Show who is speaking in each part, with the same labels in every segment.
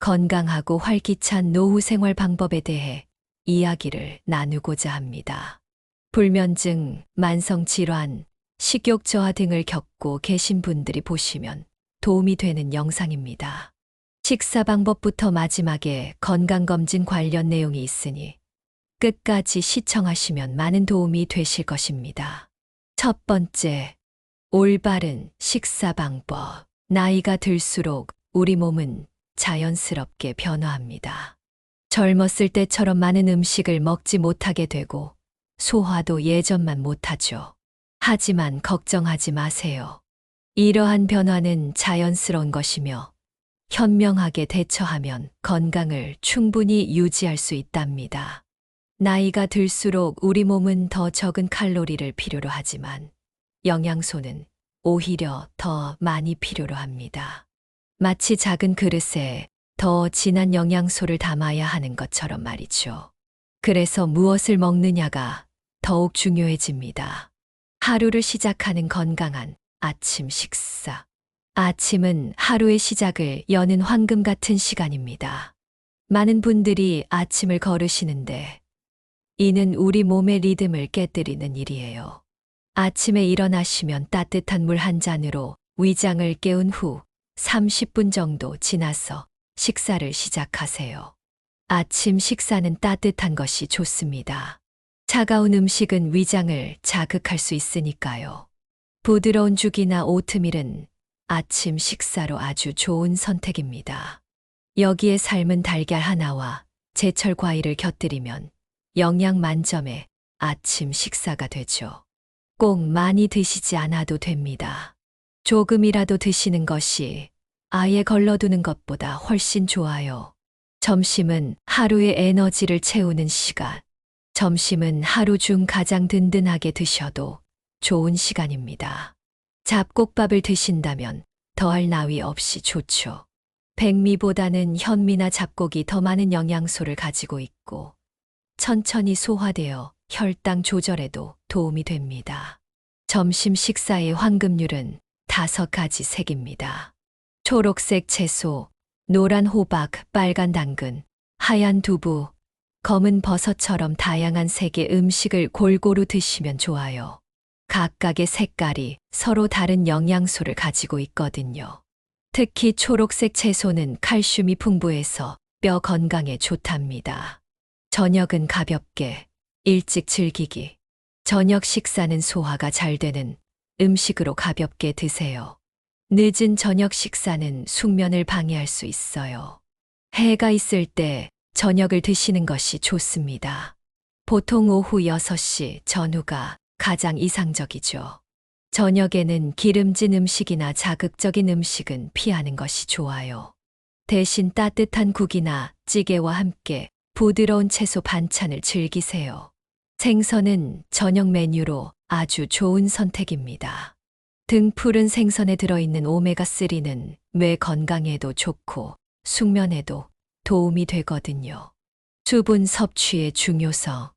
Speaker 1: 건강하고 활기찬 노후 생활 방법에 대해 이야기를 나누고자 합니다. 불면증, 만성질환, 식욕 저하 등을 겪고 계신 분들이 보시면 도움이 되는 영상입니다. 식사 방법부터 마지막에 건강검진 관련 내용이 있으니 끝까지 시청하시면 많은 도움이 되실 것입니다. 첫 번째, 올바른 식사 방법. 나이가 들수록 우리 몸은 자연스럽게 변화합니다. 젊었을 때처럼 많은 음식을 먹지 못하게 되고 소화도 예전만 못하죠. 하지만 걱정하지 마세요. 이러한 변화는 자연스러운 것이며 현명하게 대처하면 건강을 충분히 유지할 수 있답니다. 나이가 들수록 우리 몸은 더 적은 칼로리를 필요로 하지만 영양소는 오히려 더 많이 필요로 합니다. 마치 작은 그릇에 더 진한 영양소를 담아야 하는 것처럼 말이죠. 그래서 무엇을 먹느냐가 더욱 중요해집니다. 하루를 시작하는 건강한 아침 식사. 아침은 하루의 시작을 여는 황금 같은 시간입니다. 많은 분들이 아침을 거르시는데 이는 우리 몸의 리듬을 깨뜨리는 일이에요. 아침에 일어나시면 따뜻한 물 한 잔으로 위장을 깨운 후 30분 정도 지나서 식사를 시작하세요. 아침 식사는 따뜻한 것이 좋습니다. 차가운 음식은 위장을 자극할 수 있으니까요. 부드러운 죽이나 오트밀은 아침 식사로 아주 좋은 선택입니다. 여기에 삶은 달걀 하나와 제철 과일을 곁들이면 영양 만점의 아침 식사가 되죠. 꼭 많이 드시지 않아도 됩니다. 조금이라도 드시는 것이 아예 걸러두는 것보다 훨씬 좋아요. 점심은 하루의 에너지를 채우는 시간. 점심은 하루 중 가장 든든하게 드셔도 좋은 시간입니다. 잡곡밥을 드신다면 더할 나위 없이 좋죠. 백미보다는 현미나 잡곡이 더 많은 영양소를 가지고 있고 천천히 소화되어 혈당 조절에도 도움이 됩니다. 점심 식사의 황금률은 5가지 색입니다. 초록색 채소, 노란 호박, 빨간 당근, 하얀 두부, 검은 버섯처럼 다양한 색의 음식을 골고루 드시면 좋아요. 각각의 색깔이 서로 다른 영양소를 가지고 있거든요. 특히 초록색 채소는 칼슘이 풍부해서 뼈 건강에 좋답니다. 저녁은 가볍게, 일찍 즐기기. 저녁 식사는 소화가 잘 되는 음식으로 가볍게 드세요. 늦은 저녁 식사는 숙면을 방해할 수 있어요. 해가 있을 때 저녁을 드시는 것이 좋습니다. 보통 오후 6시 전후가 가장 이상적이죠. 저녁에는 기름진 음식이나 자극적인 음식은 피하는 것이 좋아요. 대신 따뜻한 국이나 찌개와 함께 부드러운 채소 반찬을 즐기세요. 생선은 저녁 메뉴로 아주 좋은 선택입니다. 등푸른 생선에 들어있는 오메가3는 뇌 건강에도 좋고 숙면에도 도움이 되거든요. 수분 섭취의 중요성.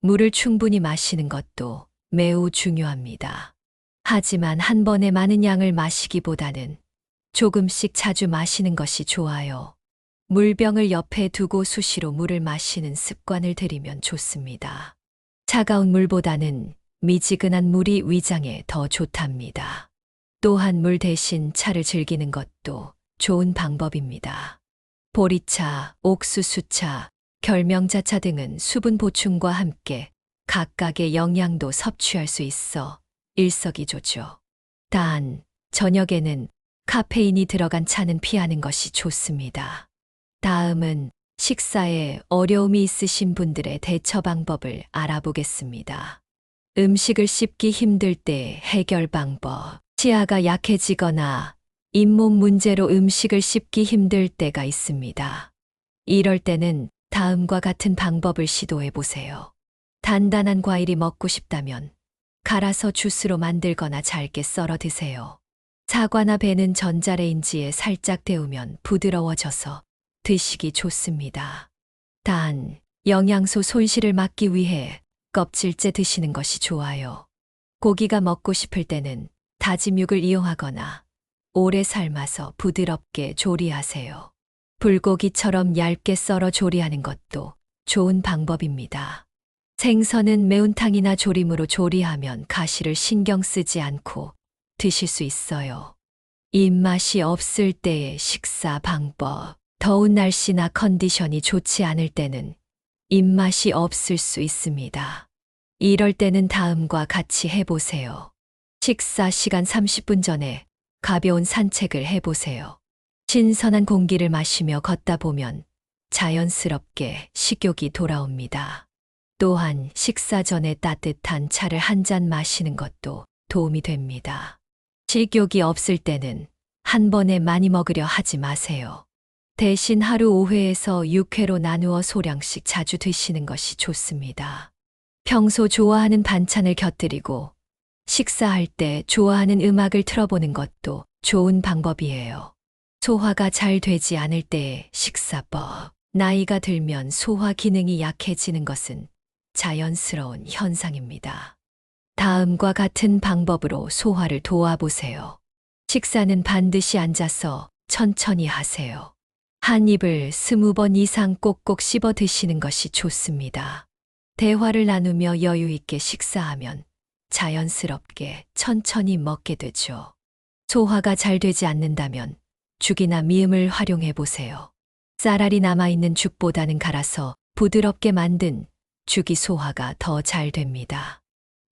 Speaker 1: 물을 충분히 마시는 것도 매우 중요합니다. 하지만 한 번에 많은 양을 마시기보다는 조금씩 자주 마시는 것이 좋아요. 물병을 옆에 두고 수시로 물을 마시는 습관을 들이면 좋습니다. 차가운 물보다는 미지근한 물이 위장에 더 좋답니다. 또한 물 대신 차를 즐기는 것도 좋은 방법입니다. 보리차, 옥수수차, 결명자차 등은 수분 보충과 함께 각각의 영양도 섭취할 수 있어 일석이조죠. 단, 저녁에는 카페인이 들어간 차는 피하는 것이 좋습니다. 다음은 식사에 어려움이 있으신 분들의 대처 방법을 알아보겠습니다. 음식을 씹기 힘들 때 해결 방법. 치아가 약해지거나 잇몸 문제로 음식을 씹기 힘들 때가 있습니다. 이럴 때는 다음과 같은 방법을 시도해 보세요. 단단한 과일이 먹고 싶다면 갈아서 주스로 만들거나 잘게 썰어 드세요. 사과나 배는 전자레인지에 살짝 데우면 부드러워져서 드시기 좋습니다. 단, 영양소 손실을 막기 위해 껍질째 드시는 것이 좋아요. 고기가 먹고 싶을 때는 다진 육을 이용하거나 오래 삶아서 부드럽게 조리하세요. 불고기처럼 얇게 썰어 조리하는 것도 좋은 방법입니다. 생선은 매운탕이나 조림으로 조리하면 가시를 신경 쓰지 않고 드실 수 있어요. 입맛이 없을 때의 식사 방법. 더운 날씨나 컨디션이 좋지 않을 때는 입맛이 없을 수 있습니다. 이럴 때는 다음과 같이 해보세요. 식사 시간 30분 전에 가벼운 산책을 해보세요. 신선한 공기를 마시며 걷다 보면 자연스럽게 식욕이 돌아옵니다. 또한 식사 전에 따뜻한 차를 한 잔 마시는 것도 도움이 됩니다. 식욕이 없을 때는 한 번에 많이 먹으려 하지 마세요. 대신 하루 5회에서 6회로 나누어 소량씩 자주 드시는 것이 좋습니다. 평소 좋아하는 반찬을 곁들이고 식사할 때 좋아하는 음악을 틀어보는 것도 좋은 방법이에요. 소화가 잘 되지 않을 때의 식사법. 나이가 들면 소화 기능이 약해지는 것은 자연스러운 현상입니다. 다음과 같은 방법으로 소화를 도와보세요. 식사는 반드시 앉아서 천천히 하세요. 한 입을 20번 이상 꼭꼭 씹어 드시는 것이 좋습니다. 대화를 나누며 여유 있게 식사하면 자연스럽게 천천히 먹게 되죠. 소화가 잘 되지 않는다면 죽이나 미음을 활용해 보세요. 쌀알이 남아있는 죽보다는 갈아서 부드럽게 만든 죽이 소화가 더 잘 됩니다.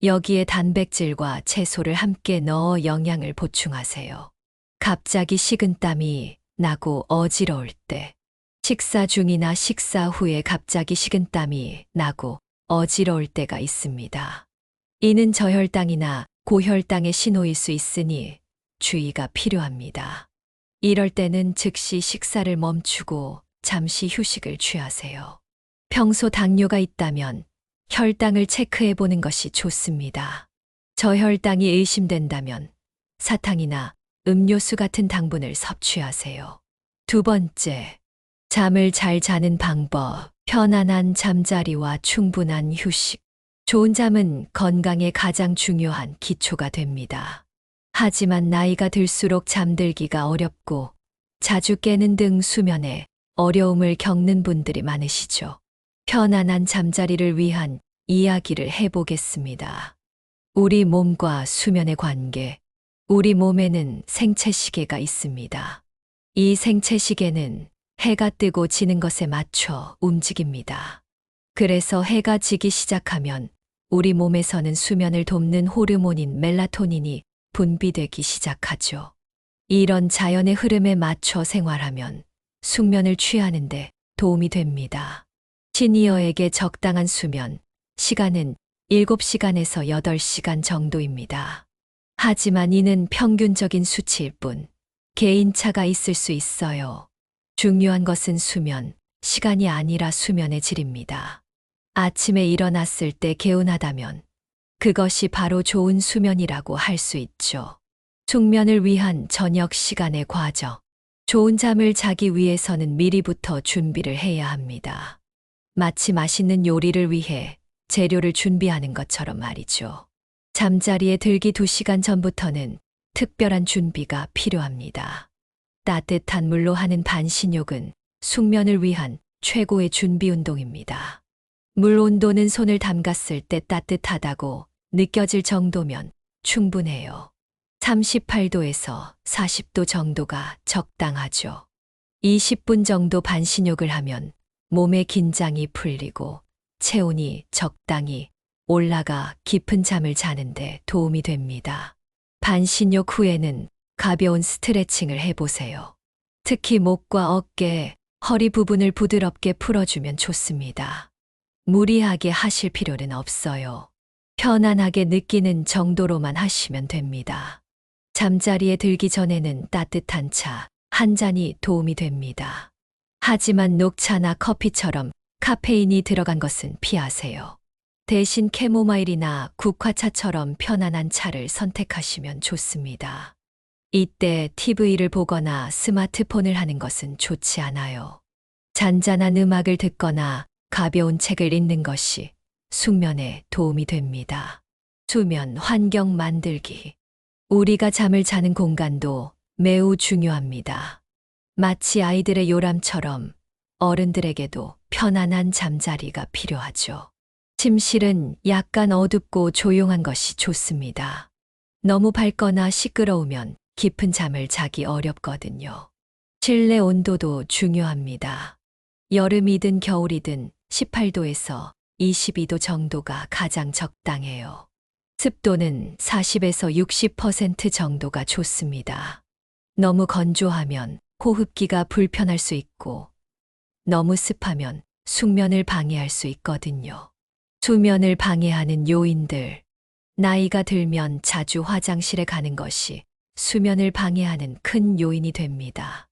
Speaker 1: 여기에 단백질과 채소를 함께 넣어 영양을 보충하세요. 갑자기 식은땀이 나고 어지러울 때, 식사 중이나 식사 후에 갑자기 식은땀이 나고 어지러울 때가 있습니다. 이는 저혈당이나 고혈당의 신호일 수 있으니 주의가 필요합니다. 이럴 때는 즉시 식사를 멈추고 잠시 휴식을 취하세요. 평소 당뇨가 있다면 혈당을 체크해 보는 것이 좋습니다. 저혈당이 의심된다면 사탕이나 음료수 같은 당분을 섭취하세요. 두 번째, 잠을 잘 자는 방법. 편안한 잠자리와 충분한 휴식. 좋은 잠은 건강에 가장 중요한 기초가 됩니다. 하지만 나이가 들수록 잠들기가 어렵고 자주 깨는 등 수면에 어려움을 겪는 분들이 많으시죠. 편안한 잠자리를 위한 이야기를 해보겠습니다. 우리 몸과 수면의 관계. 우리 몸에는 생체 시계가 있습니다. 이 생체 시계는 해가 뜨고 지는 것에 맞춰 움직입니다. 그래서 해가 지기 시작하면 우리 몸에서는 수면을 돕는 호르몬인 멜라토닌이 분비되기 시작하죠. 이런 자연의 흐름에 맞춰 생활하면 숙면을 취하는데 도움이 됩니다. 시니어에게 적당한 수면 시간은 7시간에서 8시간 정도입니다. 하지만 이는 평균적인 수치일 뿐 개인차가 있을 수 있어요. 중요한 것은 수면, 시간이 아니라 수면의 질입니다. 아침에 일어났을 때 개운하다면 그것이 바로 좋은 수면이라고 할 수 있죠. 숙면을 위한 저녁 시간의 과정. 좋은 잠을 자기 위해서는 미리부터 준비를 해야 합니다. 마치 맛있는 요리를 위해 재료를 준비하는 것처럼 말이죠. 잠자리에 들기 2시간 전부터는 특별한 준비가 필요합니다. 따뜻한 물로 하는 반신욕은 숙면을 위한 최고의 준비 운동입니다. 물 온도는 손을 담갔을 때 따뜻하다고 느껴질 정도면 충분해요. 38도에서 40도 정도가 적당하죠. 20분 정도 반신욕을 하면 몸의 긴장이 풀리고 체온이 적당히 올라가 깊은 잠을 자는데 도움이 됩니다. 반신욕 후에는 가벼운 스트레칭을 해보세요. 특히 목과 어깨, 허리 부분을 부드럽게 풀어주면 좋습니다. 무리하게 하실 필요는 없어요. 편안하게 느끼는 정도로만 하시면 됩니다. 잠자리에 들기 전에는 따뜻한 차 한 잔이 도움이 됩니다. 하지만 녹차나 커피처럼 카페인이 들어간 것은 피하세요. 대신 캐모마일이나 국화차처럼 편안한 차를 선택하시면 좋습니다. 이때 TV를 보거나 스마트폰을 하는 것은 좋지 않아요. 잔잔한 음악을 듣거나 가벼운 책을 읽는 것이 숙면에 도움이 됩니다. 수면 환경 만들기. 우리가 잠을 자는 공간도 매우 중요합니다. 마치 아이들의 요람처럼 어른들에게도 편안한 잠자리가 필요하죠. 침실은 약간 어둡고 조용한 것이 좋습니다. 너무 밝거나 시끄러우면 깊은 잠을 자기 어렵거든요. 실내 온도도 중요합니다. 여름이든 겨울이든 18도에서 22도 정도가 가장 적당해요. 습도는 40에서 60% 정도가 좋습니다. 너무 건조하면 호흡기가 불편할 수 있고, 너무 습하면 숙면을 방해할 수 있거든요. 수면을 방해하는 요인들. 나이가 들면 자주 화장실에 가는 것이 수면을 방해하는 큰 요인이 됩니다.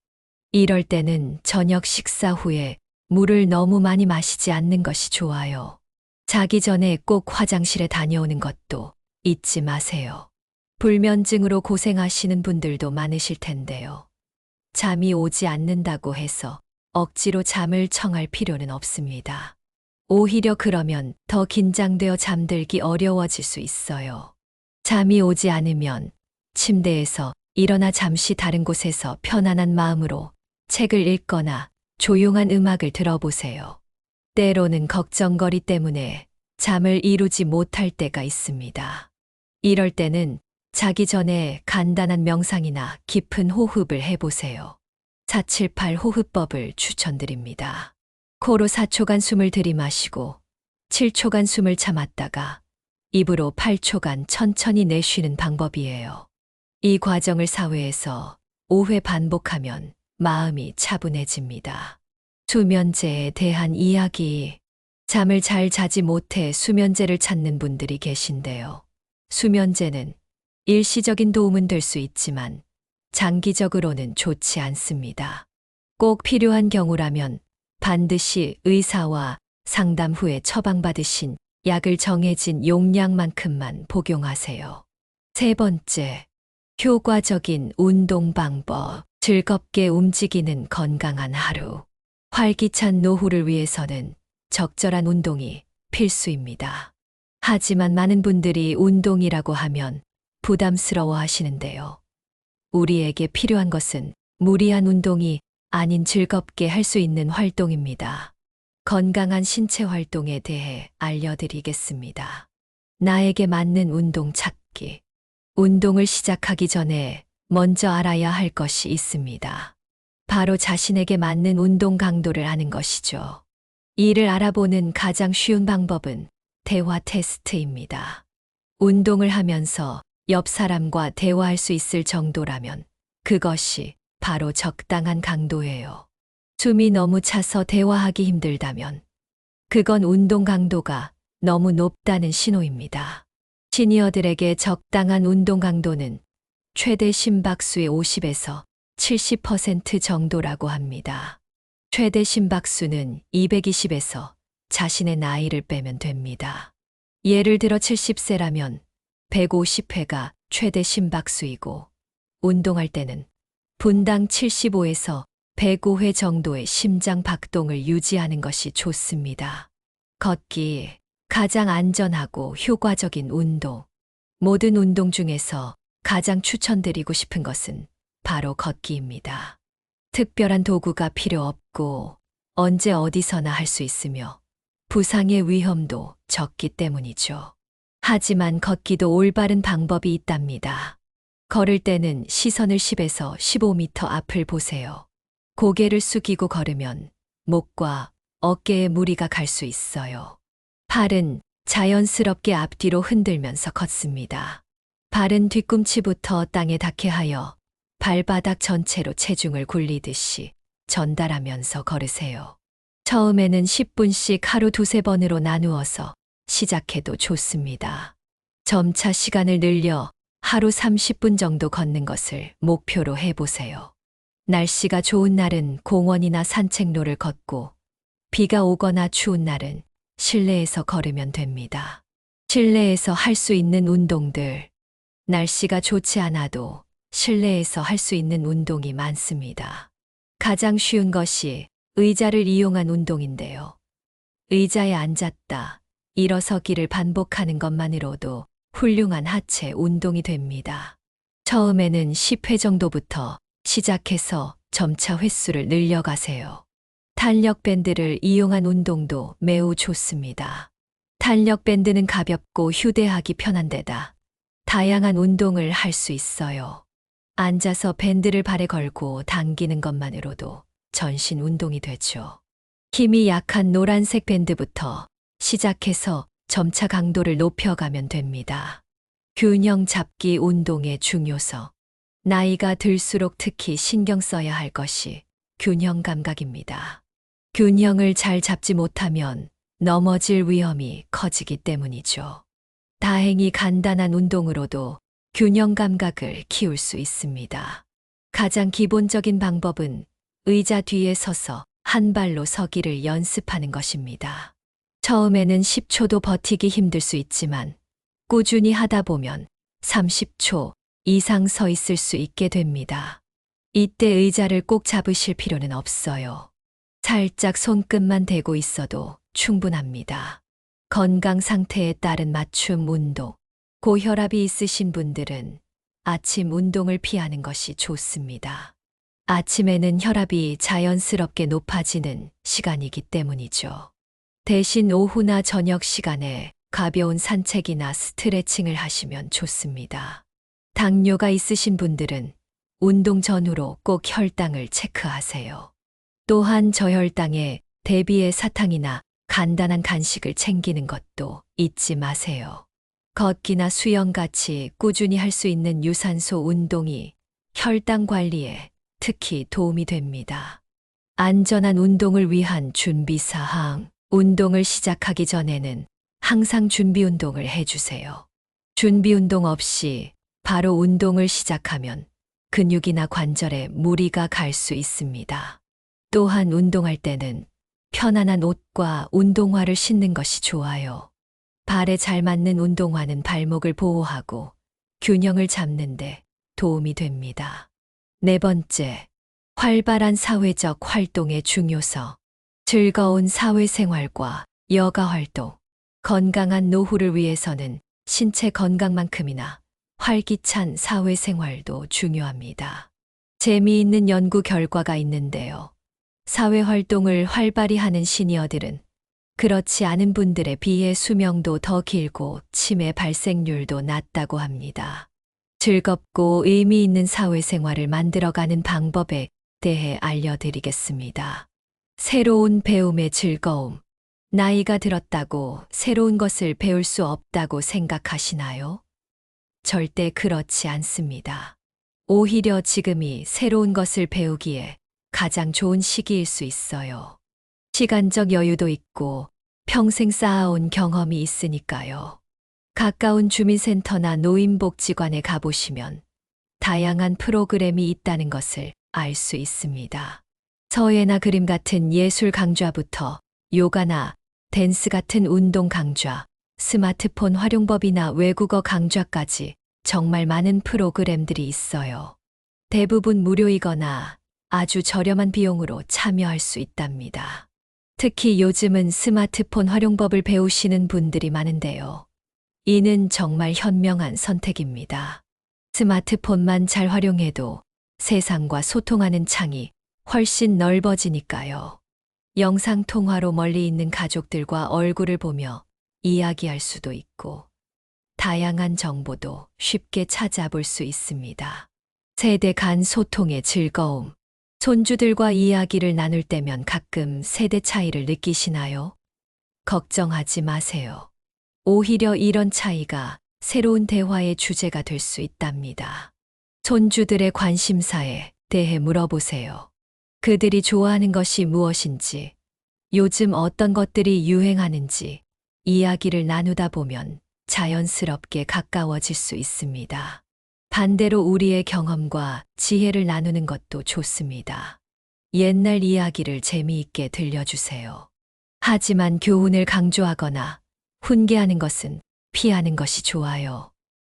Speaker 1: 이럴 때는 저녁 식사 후에 물을 너무 많이 마시지 않는 것이 좋아요. 자기 전에 꼭 화장실에 다녀오는 것도 잊지 마세요. 불면증으로 고생하시는 분들도 많으실 텐데요. 잠이 오지 않는다고 해서 억지로 잠을 청할 필요는 없습니다. 오히려 그러면 더 긴장되어 잠들기 어려워질 수 있어요. 잠이 오지 않으면 침대에서 일어나 잠시 다른 곳에서 편안한 마음으로 책을 읽거나 조용한 음악을 들어보세요. 때로는 걱정거리 때문에 잠을 이루지 못할 때가 있습니다. 이럴 때는 자기 전에 간단한 명상이나 깊은 호흡을 해보세요. 478 호흡법을 추천드립니다. 코로 4초간 숨을 들이마시고 7초간 숨을 참았다가 입으로 8초간 천천히 내쉬는 방법이에요. 이 과정을 4회에서 5회 반복하면 마음이 차분해집니다. 수면제에 대한 이야기. 잠을 잘 자지 못해 수면제를 찾는 분들이 계신데요. 수면제는 일시적인 도움은 될 수 있지만 장기적으로는 좋지 않습니다. 꼭 필요한 경우라면 반드시 의사와 상담 후에 처방받으신 약을 정해진 용량만큼만 복용하세요. 세 번째, 효과적인 운동 방법. 즐겁게 움직이는 건강한 하루. 활기찬 노후를 위해서는 적절한 운동이 필수입니다. 하지만 많은 분들이 운동이라고 하면 부담스러워 하시는데요. 우리에게 필요한 것은 무리한 운동이 아닌 즐겁게 할 수 있는 활동입니다. 건강한 신체 활동에 대해 알려드리겠습니다. 나에게 맞는 운동 찾기. 운동을 시작하기 전에 먼저 알아야 할 것이 있습니다. 바로 자신에게 맞는 운동 강도를 아는 것이죠. 이를 알아보는 가장 쉬운 방법은 대화 테스트입니다. 운동을 하면서 옆 사람과 대화할 수 있을 정도라면 그것이 바로 적당한 강도예요. 숨이 너무 차서 대화하기 힘들다면 그건 운동 강도가 너무 높다는 신호입니다. 시니어들에게 적당한 운동 강도는 최대 심박수의 50에서 70% 정도라고 합니다. 최대 심박수는 220에서 자신의 나이를 빼면 됩니다. 예를 들어 70세라면 150회가 최대 심박수이고 운동할 때는 분당 75에서 105회 정도의 심장 박동을 유지하는 것이 좋습니다. 걷기, 가장 안전하고 효과적인 운동. 모든 운동 중에서 가장 추천드리고 싶은 것은 바로 걷기입니다. 특별한 도구가 필요 없고 언제 어디서나 할 수 있으며 부상의 위험도 적기 때문이죠. 하지만 걷기도 올바른 방법이 있답니다. 걸을 때는 시선을 10에서 15m 앞을 보세요. 고개를 숙이고 걸으면 목과 어깨에 무리가 갈 수 있어요. 팔은 자연스럽게 앞뒤로 흔들면서 걷습니다. 발은 뒤꿈치부터 땅에 닿게 하여 발바닥 전체로 체중을 굴리듯이 전달하면서 걸으세요. 처음에는 10분씩 하루 2~3번으로 나누어서 시작해도 좋습니다. 점차 시간을 늘려 하루 30분 정도 걷는 것을 목표로 해보세요. 날씨가 좋은 날은 공원이나 산책로를 걷고 비가 오거나 추운 날은 실내에서 걸으면 됩니다. 실내에서 할 수 있는 운동들. 날씨가 좋지 않아도 실내에서 할 수 있는 운동이 많습니다. 가장 쉬운 것이 의자를 이용한 운동인데요. 의자에 앉았다, 일어서기를 반복하는 것만으로도 훌륭한 하체 운동이 됩니다. 처음에는 10회 정도부터 시작해서 점차 횟수를 늘려가세요. 탄력 밴드를 이용한 운동도 매우 좋습니다. 탄력 밴드는 가볍고 휴대하기 편한 데다 다양한 운동을 할 수 있어요. 앉아서 밴드를 발에 걸고 당기는 것만으로도 전신 운동이 되죠. 힘이 약한 노란색 밴드부터 시작해서 점차 강도를 높여가면 됩니다. 균형 잡기 운동의 중요성. 나이가 들수록 특히 신경 써야 할 것이 균형 감각입니다. 균형을 잘 잡지 못하면 넘어질 위험이 커지기 때문이죠. 다행히 간단한 운동으로도 균형 감각을 키울 수 있습니다. 가장 기본적인 방법은 의자 뒤에 서서 한 발로 서기를 연습하는 것입니다. 처음에는 10초도 버티기 힘들 수 있지만 꾸준히 하다 보면 30초 이상 서 있을 수 있게 됩니다. 이때 의자를 꼭 잡으실 필요는 없어요. 살짝 손끝만 대고 있어도 충분합니다. 건강 상태에 따른 맞춤 운동. 고혈압이 있으신 분들은 아침 운동을 피하는 것이 좋습니다. 아침에는 혈압이 자연스럽게 높아지는 시간이기 때문이죠. 대신 오후나 저녁 시간에 가벼운 산책이나 스트레칭을 하시면 좋습니다. 당뇨가 있으신 분들은 운동 전후로 꼭 혈당을 체크하세요. 또한 저혈당에 대비해 사탕이나 간단한 간식을 챙기는 것도 잊지 마세요. 걷기나 수영같이 꾸준히 할 수 있는 유산소 운동이 혈당 관리에 특히 도움이 됩니다. 안전한 운동을 위한 준비사항. 운동을 시작하기 전에는 항상 준비 운동을 해주세요. 준비 운동 없이 바로 운동을 시작하면 근육이나 관절에 무리가 갈 수 있습니다. 또한 운동할 때는 편안한 옷과 운동화를 신는 것이 좋아요. 발에 잘 맞는 운동화는 발목을 보호하고 균형을 잡는데 도움이 됩니다. 네 번째, 활발한 사회적 활동의 중요성. 즐거운 사회생활과 여가 활동. 건강한 노후를 위해서는 신체 건강만큼이나 활기찬 사회생활도 중요합니다. 재미있는 연구 결과가 있는데요. 사회활동을 활발히 하는 시니어들은 그렇지 않은 분들에 비해 수명도 더 길고 치매 발생률도 낮다고 합니다. 즐겁고 의미 있는 사회생활을 만들어가는 방법에 대해 알려드리겠습니다. 새로운 배움의 즐거움. 나이가 들었다고 새로운 것을 배울 수 없다고 생각하시나요? 절대 그렇지 않습니다. 오히려 지금이 새로운 것을 배우기에 가장 좋은 시기일 수 있어요. 시간적 여유도 있고 평생 쌓아온 경험이 있으니까요. 가까운 주민센터나 노인복지관에 가보시면 다양한 프로그램이 있다는 것을 알 수 있습니다. 서예나 그림 같은 예술 강좌부터 요가나 댄스 같은 운동 강좌, 스마트폰 활용법이나 외국어 강좌까지 정말 많은 프로그램들이 있어요. 대부분 무료이거나 아주 저렴한 비용으로 참여할 수 있답니다. 특히 요즘은 스마트폰 활용법을 배우시는 분들이 많은데요. 이는 정말 현명한 선택입니다. 스마트폰만 잘 활용해도 세상과 소통하는 창이 훨씬 넓어지니까요. 영상통화로 멀리 있는 가족들과 얼굴을 보며 이야기할 수도 있고, 다양한 정보도 쉽게 찾아볼 수 있습니다. 세대 간 소통의 즐거움. 손주들과 이야기를 나눌 때면 가끔 세대 차이를 느끼시나요? 걱정하지 마세요. 오히려 이런 차이가 새로운 대화의 주제가 될 수 있답니다. 손주들의 관심사에 대해 물어보세요. 그들이 좋아하는 것이 무엇인지, 요즘 어떤 것들이 유행하는지 이야기를 나누다 보면 자연스럽게 가까워질 수 있습니다. 반대로 우리의 경험과 지혜를 나누는 것도 좋습니다. 옛날 이야기를 재미있게 들려주세요. 하지만 교훈을 강조하거나 훈계하는 것은 피하는 것이 좋아요.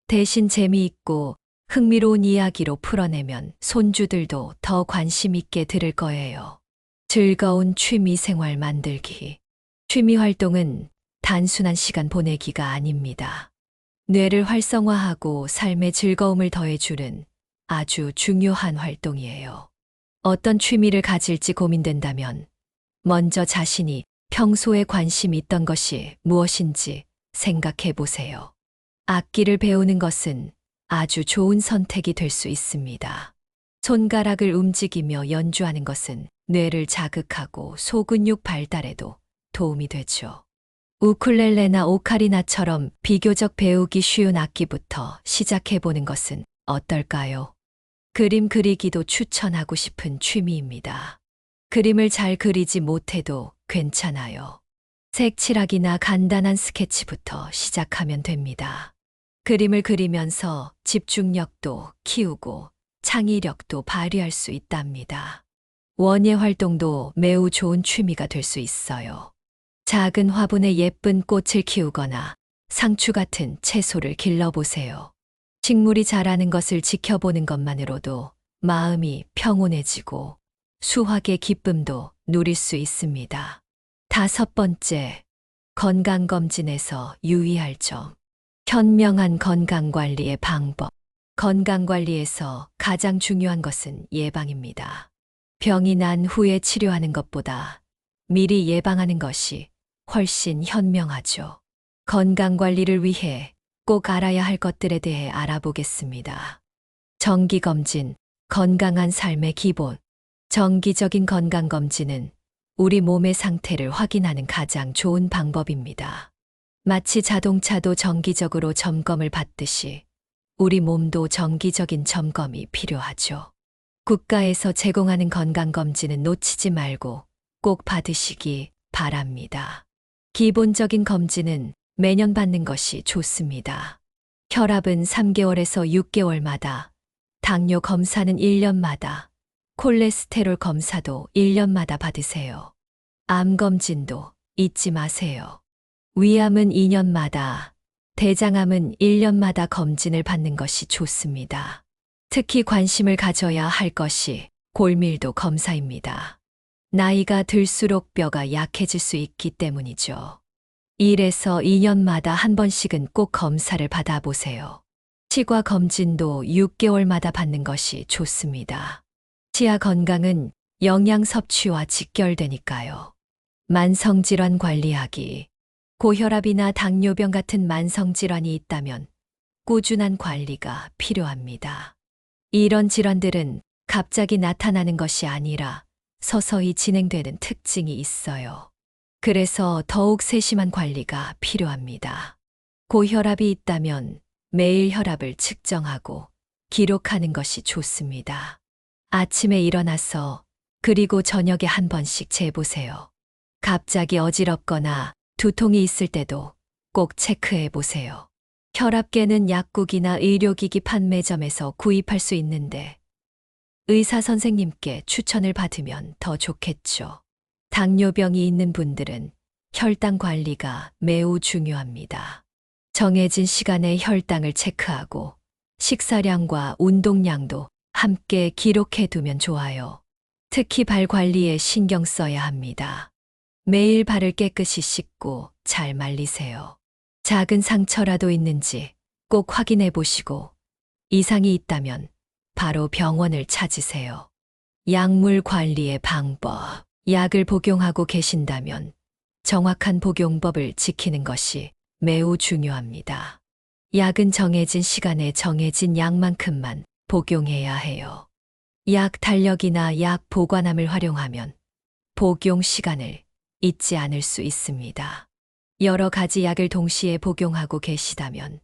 Speaker 1: 대신 재미있고 흥미로운 이야기로 풀어내면 손주들도 더 관심 있게 들을 거예요. 즐거운 취미 생활 만들기. 취미 활동은 단순한 시간 보내기가 아닙니다. 뇌를 활성화하고 삶의 즐거움을 더해주는 아주 중요한 활동이에요. 어떤 취미를 가질지 고민된다면 먼저 자신이 평소에 관심 있던 것이 무엇인지 생각해 보세요. 악기를 배우는 것은 아주 좋은 선택이 될 수 있습니다. 손가락을 움직이며 연주하는 것은 뇌를 자극하고 소근육 발달에도 도움이 되죠. 우쿨렐레나 오카리나처럼 비교적 배우기 쉬운 악기부터 시작해 보는 것은 어떨까요? 그림 그리기도 추천하고 싶은 취미입니다. 그림을 잘 그리지 못해도 괜찮아요. 색칠하기나 간단한 스케치부터 시작하면 됩니다. 그림을 그리면서 집중력도 키우고 창의력도 발휘할 수 있답니다. 원예 활동도 매우 좋은 취미가 될 수 있어요. 작은 화분에 예쁜 꽃을 키우거나 상추 같은 채소를 길러보세요. 식물이 자라는 것을 지켜보는 것만으로도 마음이 평온해지고 수확의 기쁨도 누릴 수 있습니다. 5번째, 건강검진에서 유의할 점. 현명한 건강관리의 방법. 건강관리에서 가장 중요한 것은 예방입니다. 병이 난 후에 치료하는 것보다 미리 예방하는 것이 훨씬 현명하죠. 건강관리를 위해 꼭 알아야 할 것들에 대해 알아보겠습니다. 정기검진, 건강한 삶의 기본. 정기적인 건강검진은 우리 몸의 상태를 확인하는 가장 좋은 방법입니다. 마치 자동차도 정기적으로 점검을 받듯이 우리 몸도 정기적인 점검이 필요하죠. 국가에서 제공하는 건강검진은 놓치지 말고 꼭 받으시기 바랍니다. 기본적인 검진은 매년 받는 것이 좋습니다. 혈압은 3개월에서 6개월마다, 당뇨 검사는 1년마다, 콜레스테롤 검사도 1년마다 받으세요. 암 검진도 잊지 마세요. 위암은 2년마다, 대장암은 1년마다 검진을 받는 것이 좋습니다. 특히 관심을 가져야 할 것이 골밀도 검사입니다. 나이가 들수록 뼈가 약해질 수 있기 때문이죠. 1에서 2년마다 한 번씩은 꼭 검사를 받아보세요. 치과 검진도 6개월마다 받는 것이 좋습니다. 치아 건강은 영양 섭취와 직결되니까요. 만성질환 관리하기. 고혈압이나 당뇨병 같은 만성질환이 있다면 꾸준한 관리가 필요합니다. 이런 질환들은 갑자기 나타나는 것이 아니라 서서히 진행되는 특징이 있어요. 그래서 더욱 세심한 관리가 필요합니다. 고혈압이 있다면 매일 혈압을 측정하고 기록하는 것이 좋습니다. 아침에 일어나서 그리고 저녁에 한 번씩 재보세요. 갑자기 어지럽거나 두통이 있을 때도 꼭 체크해 보세요. 혈압계는 약국이나 의료기기 판매점에서 구입할 수 있는데 의사 선생님께 추천을 받으면 더 좋겠죠. 당뇨병이 있는 분들은 혈당 관리가 매우 중요합니다. 정해진 시간에 혈당을 체크하고 식사량과 운동량도 함께 기록해 두면 좋아요. 특히 발 관리에 신경 써야 합니다. 매일 발을 깨끗이 씻고 잘 말리세요. 작은 상처라도 있는지 꼭 확인해 보시고 이상이 있다면 바로 병원을 찾으세요. 약물 관리의 방법. 약을 복용하고 계신다면 정확한 복용법을 지키는 것이 매우 중요합니다. 약은 정해진 시간에 정해진 약만큼만 복용해야 해요. 약 달력이나 약 보관함을 활용하면 복용 시간을 잊지 않을 수 있습니다. 여러 가지 약을 동시에 복용하고 계시다면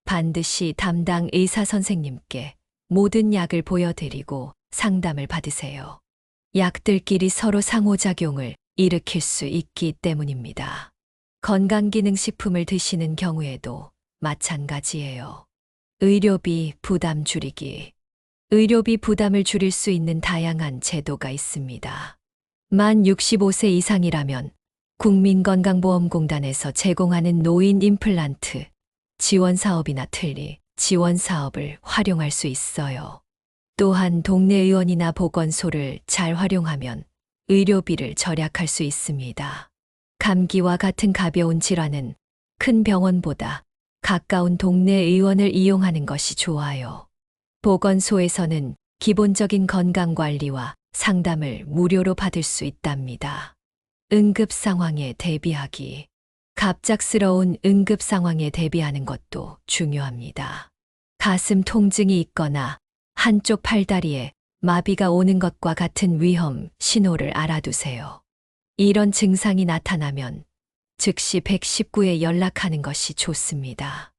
Speaker 1: 반드시 담당 의사 선생님께 모든 약을 보여드리고 상담을 받으세요. 약들끼리 서로 상호작용을 일으킬 수 있기 때문입니다. 건강기능식품을 드시는 경우에도 마찬가지예요. 의료비 부담 줄이기. 의료비 부담을 줄일 수 있는 다양한 제도가 있습니다. 만 65세 이상이라면 국민건강보험공단에서 제공하는 노인 임플란트 지원 사업이나 틀니 지원 사업을 활용할 수 있어요. 또한 동네 의원이나 보건소를 잘 활용하면 의료비를 절약할 수 있습니다. 감기와 같은 가벼운 질환은 큰 병원보다 가까운 동네 의원을 이용하는 것이 좋아요. 보건소에서는 기본적인 건강관리와 상담을 무료로 받을 수 있답니다. 응급 상황에 대비하기. 갑작스러운 응급 상황에 대비하는 것도 중요합니다. 가슴 통증이 있거나 한쪽 팔다리에 마비가 오는 것과 같은 위험 신호를 알아두세요. 이런 증상이 나타나면 즉시 119에 연락하는 것이 좋습니다.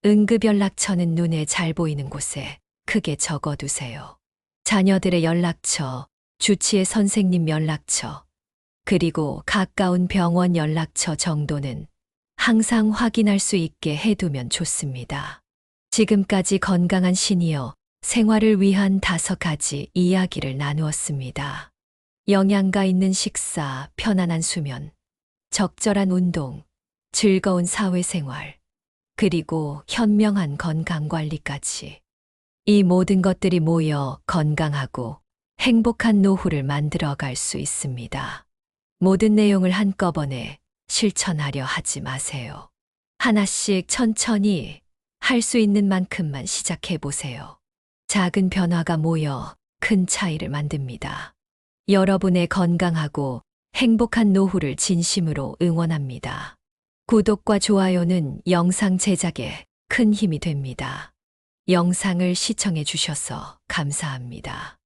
Speaker 1: 응급연락처는 눈에 잘 보이는 곳에 크게 적어두세요. 자녀들의 연락처, 주치의 선생님 연락처, 그리고 가까운 병원 연락처 정도는 항상 확인할 수 있게 해두면 좋습니다. 지금까지 건강한 시니어 생활을 위한 5가지 이야기를 나누었습니다. 영양가 있는 식사, 편안한 수면, 적절한 운동, 즐거운 사회생활, 그리고 현명한 건강관리까지. 이 모든 것들이 모여 건강하고 행복한 노후를 만들어 갈 수 있습니다. 모든 내용을 한꺼번에 실천하려 하지 마세요. 하나씩 천천히 할 수 있는 만큼만 시작해 보세요. 작은 변화가 모여 큰 차이를 만듭니다. 여러분의 건강하고 행복한 노후를 진심으로 응원합니다. 구독과 좋아요는 영상 제작에 큰 힘이 됩니다. 영상을 시청해 주셔서 감사합니다.